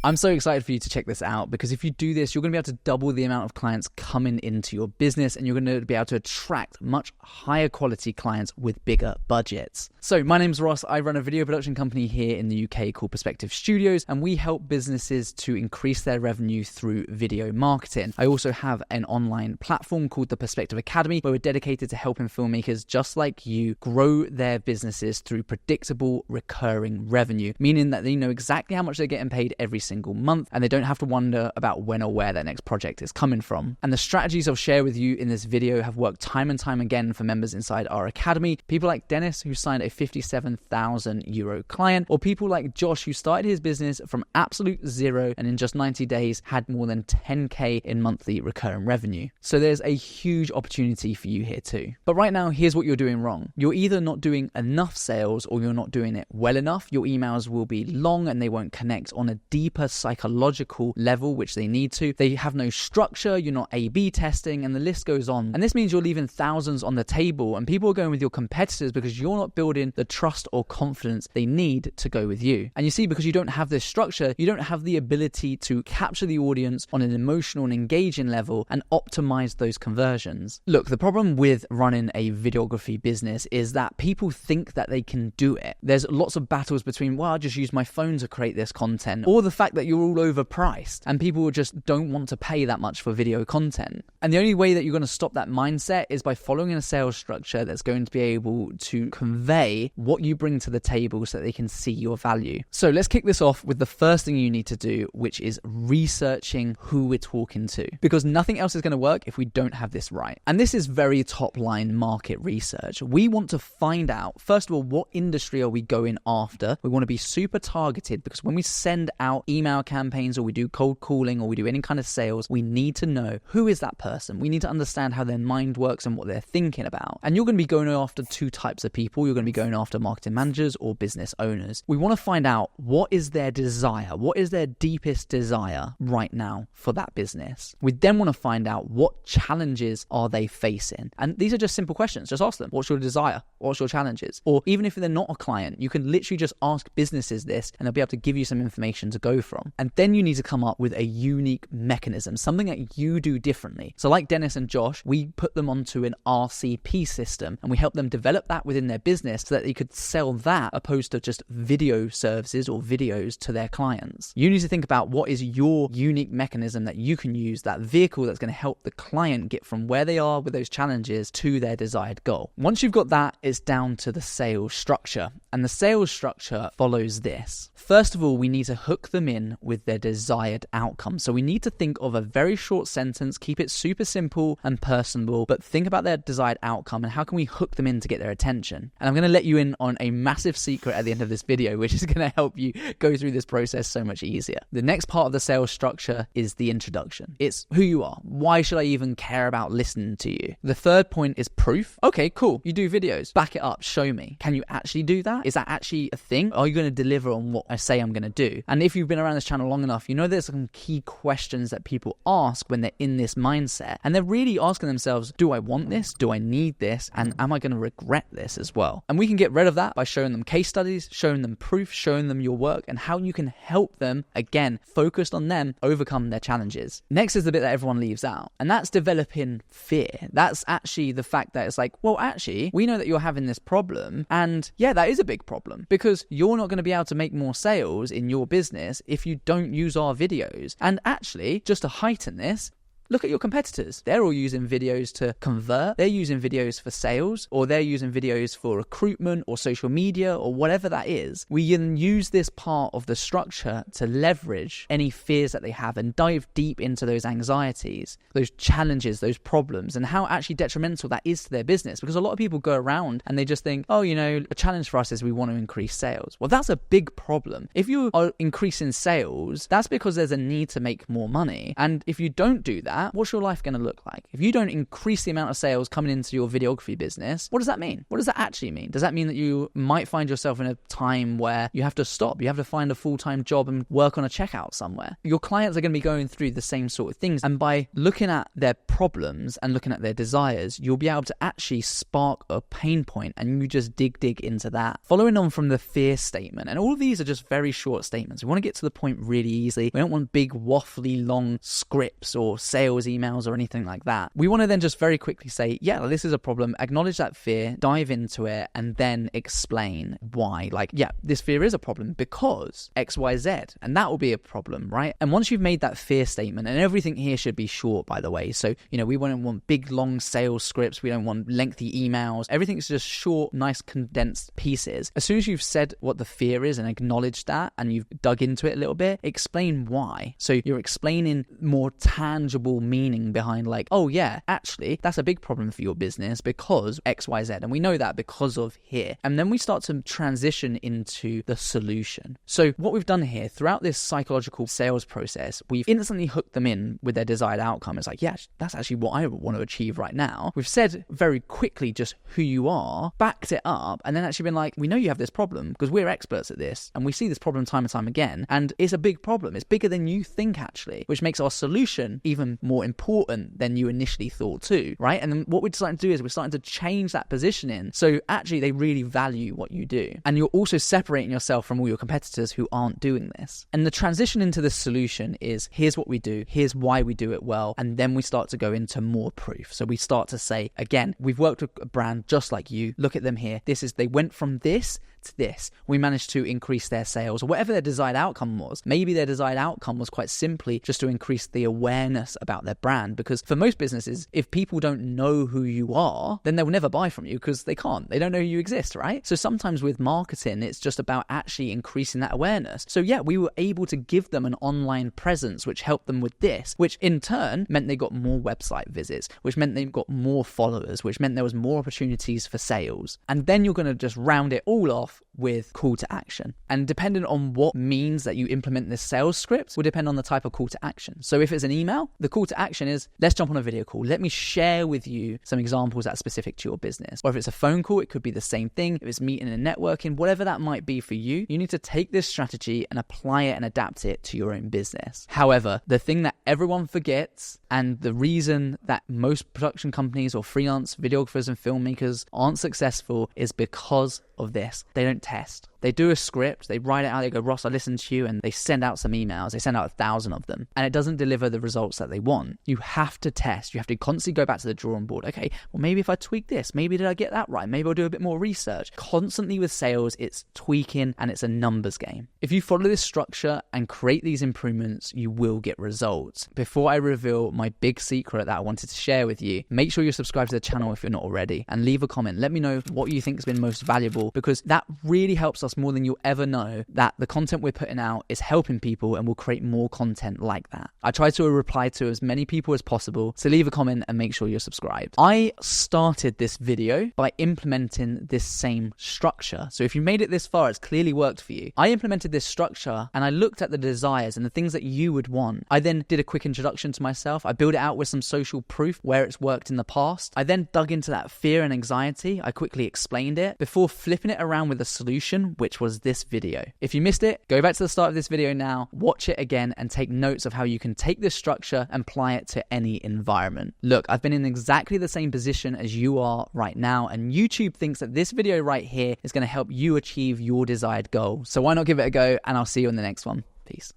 I'm so excited for you to check this out, because if you do this, you're going to be able to double the amount of clients coming into your business, and you're going to be able to attract much higher quality clients with bigger budgets. So my name's Ross. I run a video production company here in the UK called Perspective Studios, and we help businesses to increase their revenue through video marketing. I also have an online platform called the Perspective Academy, where we're dedicated to helping filmmakers just like you grow their businesses through predictable recurring revenue, meaning that they know exactly how much they're getting paid every single month, and they don't have to wonder about when or where their next project is coming from. And the strategies I'll share with you in this video have worked time and time again for members inside our academy. People like Dennis, who signed a €57,000 client, or people like Josh, who started his business from absolute zero and in just 90 days had more than 10K in monthly recurring revenue. So there's a huge opportunity for you here too. But right now, here's what you're doing wrong. You're either not doing enough sales, or you're not doing it well enough. Your emails will be long and they won't connect on a deeper psychological level, which they need to. They have no structure, you're not A/B testing, and the list goes on. And this means you're leaving thousands on the table, and people are going with your competitors because you're not building the trust or confidence they need to go with you. And you see, because you don't have this structure, you don't have the ability to capture the audience on an emotional and engaging level and optimize those conversions. Look, the problem with running a videography business is that people think that they can do it. There's lots of battles between, well, I'll just use my phone to create this content, or the fact that you're all overpriced and people just don't want to pay that much for video content. And the only way that you're going to stop that mindset is by following a sales structure that's going to be able to convey what you bring to the table so that they can see your value. So let's kick this off with the first thing you need to do, which is researching who we're talking to, because nothing else is going to work if we don't have this right. And this is very top line market research. We want to find out, first of all, what industry are we going after? We want to be super targeted, because when we send out email campaigns, or we do cold calling, or we do any kind of sales, we need to know who is that person. We need to understand how their mind works and what they're thinking about. And you're going to be going after two types of people. You're going to be going after marketing managers or business owners. We want to find out what is their desire, what is their deepest desire right now for that business. We then want to find out what challenges are they facing. And these are just simple questions. Just ask them, what's your desire? What's your challenges? Or even if they're not a client, you can literally just ask businesses this, and they'll be able to give you some information to go from. And then you need to come up with a unique mechanism, something that you do differently. So like Dennis and Josh, we put them onto an RCP system, and we help them develop that within their business so that they could sell that opposed to just video services or videos to their clients. You need to think about what is your unique mechanism that you can use, that vehicle that's going to help the client get from where they are with those challenges to their desired goal. Once you've got that, it's down to the sales structure. And the sales structure follows this. First of all, we need to hook them in with their desired outcome. So we need to think of a very short sentence, keep it super simple and personable, but think about their desired outcome and how can we hook them in to get their attention. And I'm going to let you in on a massive secret at the end of this video, which is going to help you go through this process so much easier. The next part of the sales structure is the introduction. It's who you are. Why should I even care about listening to you? The third point is proof. Okay, cool. You do videos. Back it up. Show me. Can you actually do that? Is that actually a thing? Are you going to deliver on what I say I'm going to do? And if you've been around this channel long enough, you know there's some key questions that people ask when they're in this mindset. And they're really asking themselves, do I want this? Do I need this? And am I going to regret this as well? And we can get rid of that by showing them case studies, showing them proof, showing them your work and how you can help them, again, focused on them, overcome their challenges. Next is the bit that everyone leaves out. And that's developing fear. That's actually the fact that it's like, well, actually, we know that you're having this problem. And yeah, that is a big problem because you're not going to be able to make more sales in your business if you don't use our videos. And actually, just to heighten this, look at your competitors. They're all using videos to convert. They're using videos for sales, or they're using videos for recruitment or social media or whatever that is. We can use this part of the structure to leverage any fears that they have and dive deep into those anxieties, those challenges, those problems, and how actually detrimental that is to their business. Because a lot of people go around and they just think, oh, you know, a challenge for us is we want to increase sales. Well, that's a big problem. If you are increasing sales, that's because there's a need to make more money. And if you don't do that, that, what's your life going to look like? If you don't increase the amount of sales coming into your videography business, what does that mean? What does that actually mean? Does that mean that you might find yourself in a time where you have to stop, you have to find a full-time job and work on a checkout somewhere? Your clients are going to be going through the same sort of things, and by looking at their problems and looking at their desires, you'll be able to actually spark a pain point, and you just dig into that. Following on from the fear statement, and all of these are just very short statements. We want to get to the point really easily. We don't want big waffly long scripts or sales emails or anything like that. We want to then just very quickly say, yeah, this is a problem, acknowledge that fear, dive into it, and then explain why. Like, yeah, this fear is a problem because XYZ, and that will be a problem, right? And once you've made that fear statement, and everything here should be short, by the way. So, we don't want big long sales scripts. We don't want lengthy emails. Everything's just short, nice condensed pieces. As soon as you've said what the fear is and acknowledged that, and you've dug into it a little bit, explain why. So you're explaining more tangible meaning behind, like, oh yeah, actually that's a big problem for your business because XYZ, and we know that because of here. And then we start to transition into the solution. So what we've done here throughout this psychological sales process, we've instantly hooked them in with their desired outcome. It's like, yeah, that's actually what I want to achieve right now. We've said very quickly just who you are, backed it up, and then actually been like, we know you have this problem because we're experts at this, and we see this problem time and time again, and it's a big problem. It's bigger than you think, actually, which makes our solution even more important than you initially thought too, right? And then what we're starting to do is we're starting to change that positioning, so actually they really value what you do, and you're also separating yourself from all your competitors who aren't doing this. And the transition into the solution is, here's what we do, here's why we do it well, and then we start to go into more proof. So we start to say, again, we've worked with a brand just like you, look at them here, they went from this to this, we managed to increase their sales, or whatever their desired outcome was. Maybe their desired outcome was quite simply just to increase the awareness about their brand, because for most businesses, if people don't know who you are, then they'll never buy from you because they don't know you exist, right? So sometimes with marketing, it's just about actually increasing that awareness. So yeah, we were able to give them an online presence, which helped them with this, which in turn meant they got more website visits, which meant they got more followers, which meant there was more opportunities for sales. And then you're going to just round it all off with call to action. And depending on what means that you implement this sales script will depend on the type of call to action. So if it's an email, the call to action is, let's jump on a video call. Let me share with you some examples that are specific to your business. Or if it's a phone call, it could be the same thing. If it's meeting and networking, whatever that might be for you, you need to take this strategy and apply it and adapt it to your own business. However, the thing that everyone forgets, and the reason that most production companies or freelance videographers and filmmakers aren't successful, is because of this. They don't test. They do a script, they write it out, they go, Ross, I listened to you, and they send out some emails. They send out 1,000 of them, and it doesn't deliver the results that they want. You have to test. You have to constantly go back to the drawing board. Okay, well, maybe if I tweak this, maybe did I get that right? Maybe I'll do a bit more research. Constantly with sales, it's tweaking, and it's a numbers game. If you follow this structure and create these improvements, you will get results. Before I reveal my big secret that I wanted to share with you, make sure you're subscribed to the channel if you're not already, and leave a comment. Let me know what you think has been most valuable, because that really helps us more than you'll ever know, that the content we're putting out is helping people, and we'll create more content like that. I try to reply to as many people as possible, so leave a comment and make sure you're subscribed. I started this video by implementing this same structure. So if you made it this far, it's clearly worked for you. I implemented this structure and I looked at the desires and the things that you would want. I then did a quick introduction to myself. I built it out with some social proof where it's worked in the past. I then dug into that fear and anxiety. I quickly explained it before flipping it around with a solution, which was this video. If you missed it, go back to the start of this video now, watch it again, and take notes of how you can take this structure and apply it to any environment. Look, I've been in exactly the same position as you are right now, and YouTube thinks that this video right here is going to help you achieve your desired goal. So why not give it a go, and I'll see you in the next one. Peace.